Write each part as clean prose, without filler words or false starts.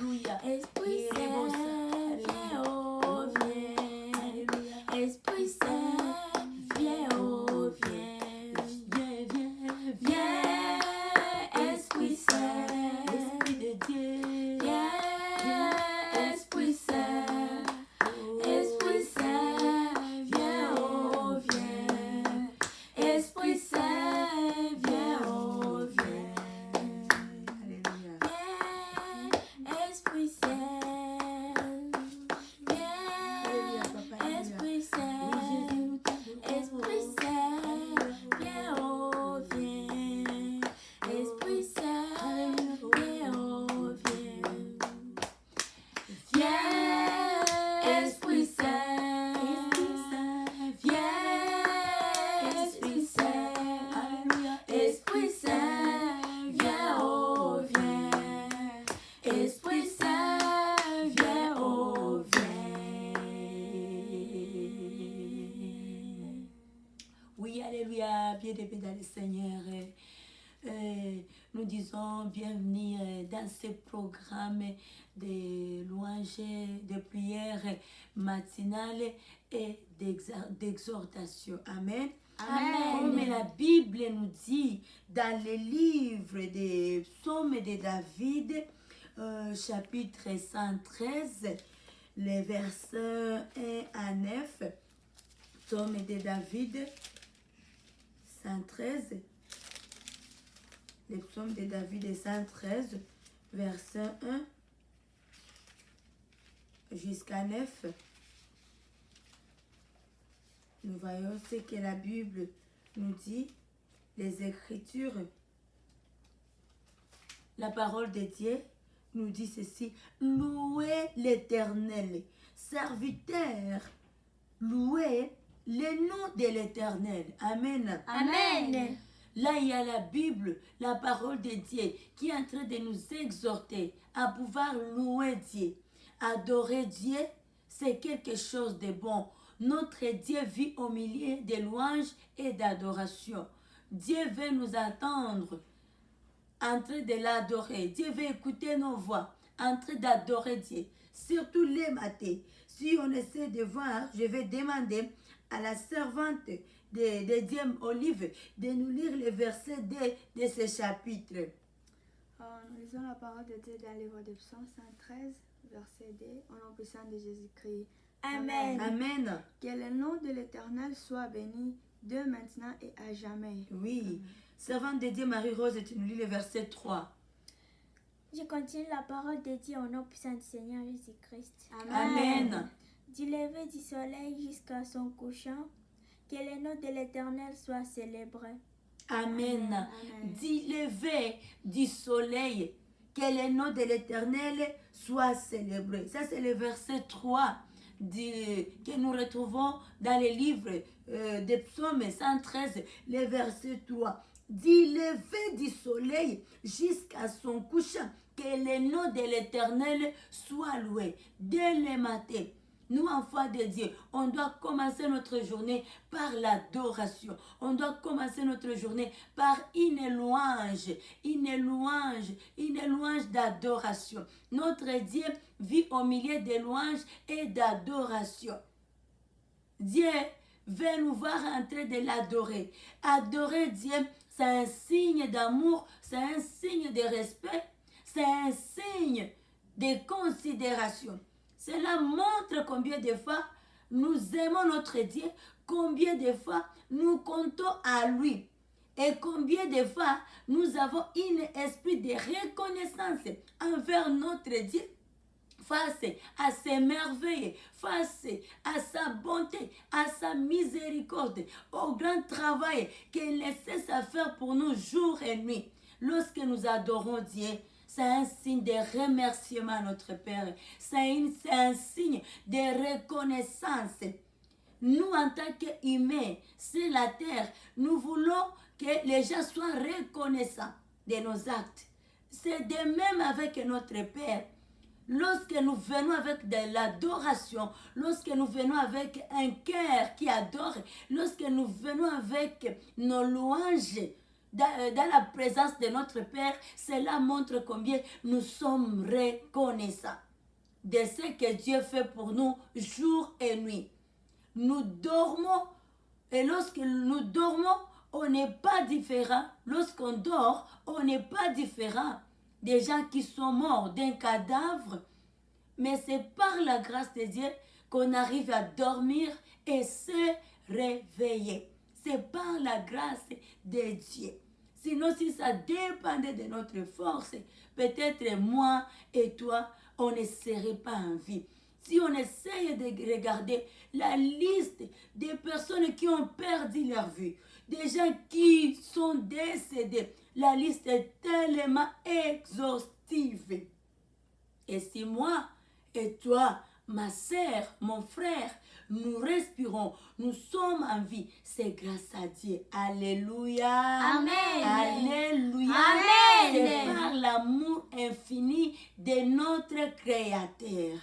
Alléluia. Esprit Saint, viens, oh viens. Esprit Saint, viens, oh viens. Viens, Esprit Saint, Esprit de Dieu. viens, Esprit Saint. Esprit Saint, viens, oh viens. Esprit Saint, viens, oh viens. Alléluia. Viens, Esprit Saint. Alléluia, papa, Viens, alléluia. Esprit Saint. Oui, Jésus, nous t'adorons. Esprit Saint, viens, oh viens. Esprit Saint, viens, oh viens. Viens, Esprit Saint. Viens, Esprit Saint. Alléluia. Esprit Saint, viens, oh viens. Esprit Saint, viens, oh viens. Oui, alléluia, bien-aimés dans le Seigneur. Nous disons bienvenue dans ce programme de louanges, de prières matinales et d'exhortation. Amen. Amen. Comme la Bible nous dit dans le livre des psaumes de David, chapitre 113, les versets 1 à 9, psaume de David 113, les psaumes de David 113, verset 1 jusqu'à 9. Nous voyons ce que la Bible nous dit, les Écritures. La parole de Dieu nous dit ceci: louez l'Éternel, serviteurs, louez le nom de l'Éternel. Amen. Amen. Là, il y a la Bible, la parole de Dieu, qui est en train de nous exhorter à pouvoir louer Dieu. Adorer Dieu, c'est quelque chose de bon. Notre Dieu vit au milieu des louanges et d'adoration. Dieu veut nous attendre en train de l'adorer. Dieu veut écouter nos voix en train d'adorer Dieu. Surtout les matins. Si on essaie de voir, je vais demander à la servante de Dieu Olive de nous lire les versets de ce chapitre. Nous lisons la parole de Dieu dans le livre de Psaume 113, verset 2, au nom puissant de Jésus-Christ. Amen. Amen. Que le nom de l'Éternel soit béni, de maintenant et à jamais. Oui. Servante de Dieu Marie-Rose, tu nous lis le verset 3. Je continue la parole de Dieu au nom puissant du Seigneur Jésus-Christ. Amen. Du lever du soleil jusqu'à son couchant, que le nom de l'Éternel soit célébré. Amen. Amen. Du lever du soleil, que le nom de l'Éternel soit célébré. Ça, c'est le verset 3 que nous retrouvons dans le livre des psaumes 113, le verset 3. Du lever du soleil jusqu'à son couchant, que le nom de l'Éternel soit loué. Dès le matin, nous, enfants de Dieu, on doit commencer notre journée par l'adoration. On doit commencer notre journée par une louange d'adoration. Notre Dieu vit au milieu des louanges et d'adoration. Dieu veut nous voir en train de l'adorer. Adorer Dieu, c'est un signe d'amour, c'est un signe de respect, c'est un signe de considération. Cela montre combien de fois nous aimons notre Dieu, combien de fois nous comptons à lui et combien de fois nous avons un esprit de reconnaissance envers notre Dieu face à ses merveilles, face à sa bonté, à sa miséricorde, au grand travail qu'il ne cesse à faire pour nous jour et nuit. Lorsque nous adorons Dieu, c'est un signe de remerciement à notre Père. C'est un signe de reconnaissance. Nous, en tant qu'humains, sur la terre, nous voulons que les gens soient reconnaissants de nos actes. C'est de même avec notre Père. Lorsque nous venons avec de l'adoration, lorsque nous venons avec un cœur qui adore, lorsque nous venons avec nos louanges, dans la présence de notre Père, cela montre combien nous sommes reconnaissants de ce que Dieu fait pour nous jour et nuit. Nous dormons et lorsque nous dormons, on n'est pas différent. Lorsqu'on dort, on n'est pas différent des gens qui sont morts d'un cadavre. Mais c'est par la grâce de Dieu qu'on arrive à dormir et se réveiller. C'est par la grâce de Dieu. Sinon, si ça dépendait de notre force, peut-être moi et toi, on ne serait pas en vie. Si on essaye de regarder la liste des personnes qui ont perdu leur vie, des gens qui sont décédés, la liste est tellement exhaustive. Et si moi et toi, ma sœur, mon frère, nous respirons, nous sommes en vie, c'est grâce à Dieu. Alléluia. Amen. Alléluia. Amen. C'est par l'amour infini de notre Créateur.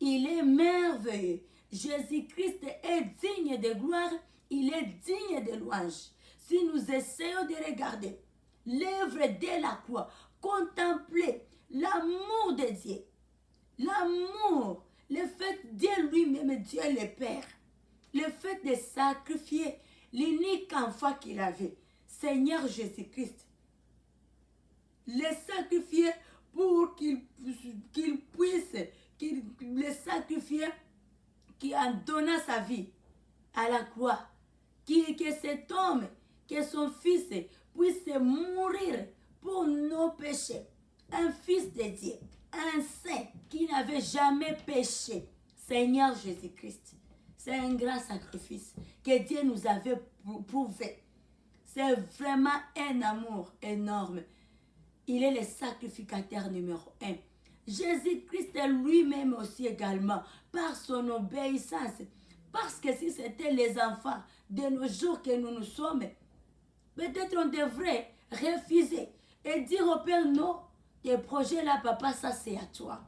Il est merveilleux. Jésus-Christ est digne de gloire, il est digne de louange. Si nous essayons de regarder l'œuvre de la croix, contempler l'amour de Dieu, l'amour, le fait de Dieu lui-même, Dieu le Père, le fait de sacrifier l'unique enfant qu'il avait, Seigneur Jésus-Christ, le sacrifier pour qu'il puisse, le sacrifier, qui en donna sa vie à la croix, que cet homme, que son fils puisse mourir pour nos péchés, un fils de Dieu, un saint qui n'avait jamais péché, Seigneur Jésus-Christ. C'est un grand sacrifice que Dieu nous avait prouvé. C'est vraiment un amour énorme. Il est le sacrificateur numéro 1. Jésus-Christ lui-même aussi également, par son obéissance. Parce que si c'était les enfants de nos jours que nous nous sommes, peut-être on devrait refuser et dire au Père, non, tes projets là, papa, ça c'est à toi.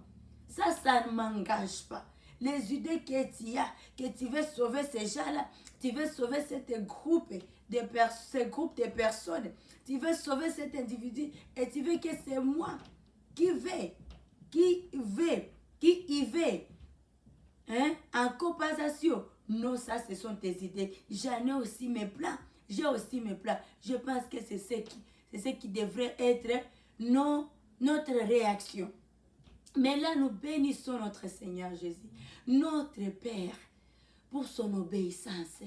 Ça ne m'engage pas. Les idées que tu as, que tu veux sauver ces gens-là, tu veux sauver ce groupe de personnes, tu veux sauver cet individu et tu veux que c'est moi qui y vais, hein, en compensation. Non, ça, ce sont tes idées. J'en ai aussi mes plans. J'ai aussi mes plans. Je pense que c'est ce qui devrait être notre réaction. Mais là, nous bénissons notre Seigneur Jésus, notre Père, pour son obéissance.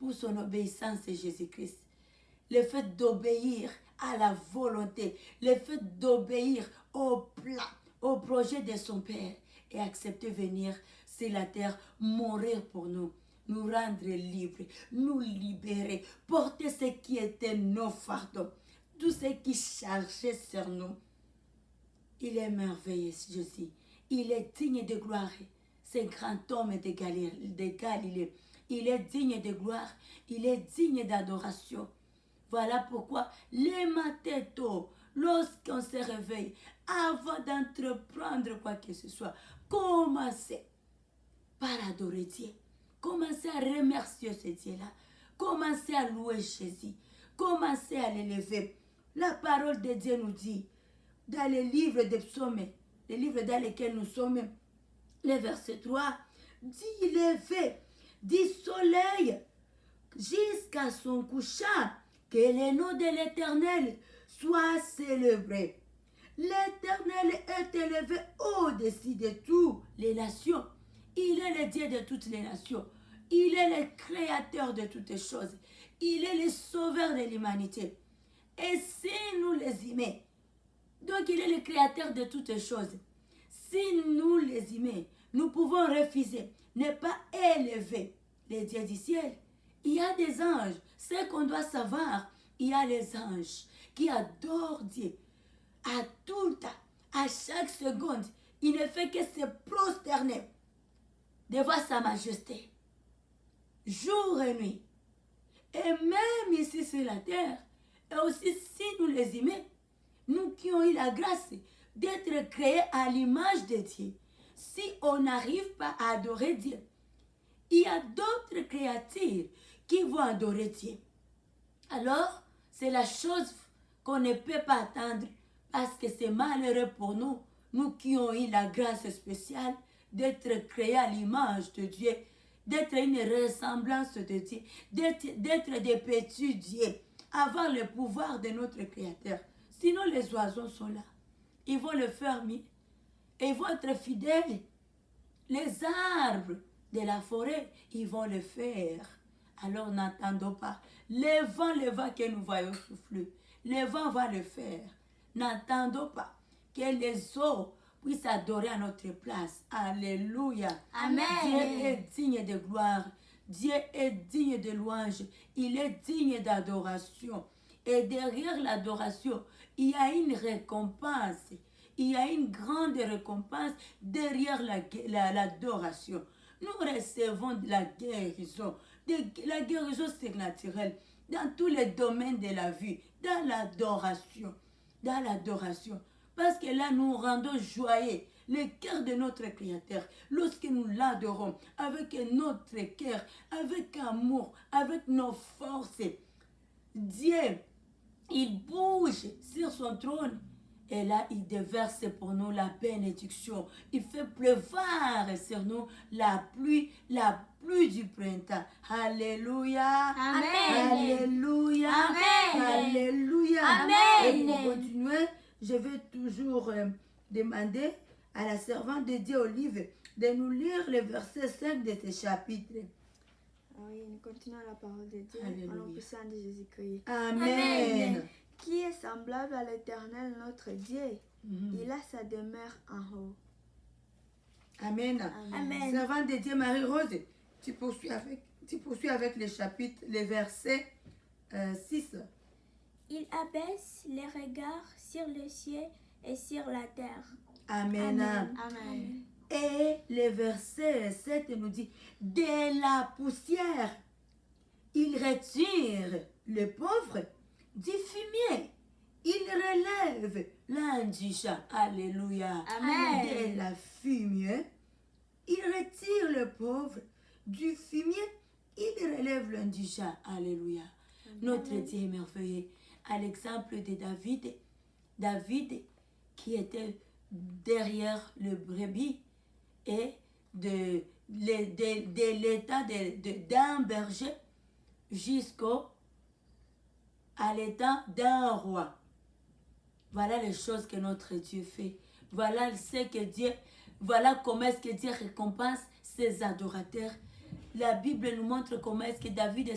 Pour son obéissance, Jésus-Christ. Le fait d'obéir à la volonté, le fait d'obéir au plan, au projet de son Père et accepter venir sur la terre, mourir pour nous, nous rendre libres, nous libérer, porter ce qui était nos fardeaux, tout ce qui chargeait sur nous. Il est merveilleux, Jésus. Il est digne de gloire. C'est grand homme de Galilée. Il est digne de gloire. Il est digne d'adoration. Voilà pourquoi les matins tôt, lorsqu'on se réveille, avant d'entreprendre quoi que ce soit, commencez par adorer Dieu. Commencez à remercier ce Dieu-là. Commencez à louer Jésus. Commencez à l'élever. La parole de Dieu nous dit, dans le livre des psaumes, le livre dans lequel nous sommes, le verset 3, dit lever du soleil jusqu'à son couchant, que le nom de l'Éternel soit célébré. L'Éternel est élevé au-dessus de toutes les nations. Il est le Dieu de toutes les nations. Il est le créateur de toutes les choses. Il est le sauveur de l'humanité. Et si nous les aimons, donc il est le créateur de toutes les choses. Si nous les aimons, nous pouvons refuser, ne pas élever les dieux du ciel. Il y a des anges, ce qu'on doit savoir, il y a les anges qui adorent Dieu à tout le temps, à chaque seconde. Il ne fait que se prosterner devant sa majesté, jour et nuit. Et même ici sur la terre, et aussi si nous les aimons, nous qui avons eu la grâce d'être créés à l'image de Dieu, si on n'arrive pas à adorer Dieu, il y a d'autres créatures qui vont adorer Dieu. Alors, C'est la chose qu'on ne peut pas attendre parce que c'est malheureux pour nous, nous qui avons eu la grâce spéciale d'être créés à l'image de Dieu, d'être une ressemblance de Dieu, d'être des petits dieux, avoir le pouvoir de notre Créateur. Sinon, les oiseaux sont là. Ils vont le faire mieux. Et ils vont être fidèles. Les arbres de la forêt, ils vont le faire. Alors n'attendons pas. Le vent que nous voyons souffler, le vent va le faire. N'attendons pas que les eaux puissent adorer à notre place. Alléluia. Amen. Dieu est digne de gloire. Dieu est digne de louange. Il est digne d'adoration. Et derrière l'adoration, il y a une récompense. Il y a une grande récompense derrière l'adoration. Nous recevons de la guérison. La guérison, c'est naturel. Dans tous les domaines de la vie. Dans l'adoration. Dans l'adoration. Parce que là, nous rendons joyeux le cœur de notre Créateur. Lorsque nous l'adorons avec notre cœur, avec amour, avec nos forces. Dieu, il bouge sur son trône. Et là, il déverse pour nous la bénédiction. Il fait pleuvoir sur nous la pluie du printemps. Alléluia. Amen. Alléluia. Amen. Alléluia. Amen. Et pour continuer, je vais toujours demander à la servante de Dieu, Olive, de nous lire le verset 5 de ce chapitre. Oui, nous continuons la parole de Dieu. Alléluia. Au nom puissant de Jésus-Christ. Amen. Qui est semblable à l'Éternel notre Dieu? Mhm. Il a sa demeure en haut. Amen. Amen. Servante de Dieu, Marie-Rose, tu poursuis avec le chapitre, le verset 6. Il abaisse les regards sur le ciel et sur la terre. Amen. Amen. Et le verset 7 nous dit, de la poussière, il retire le pauvre du fumier. Il relève l'indigent. Alléluia. Amen. De la fumée, il retire le pauvre du fumier. Il relève l'indigent. Alléluia. Notre Dieu est merveilleux. À l'exemple de David. David qui était derrière le brebis et de l'état d'un berger jusqu'à l'état d'un roi. Voilà les choses que notre Dieu fait. Voilà comment est-ce que Dieu récompense ses adorateurs. La Bible nous montre comment est-ce que David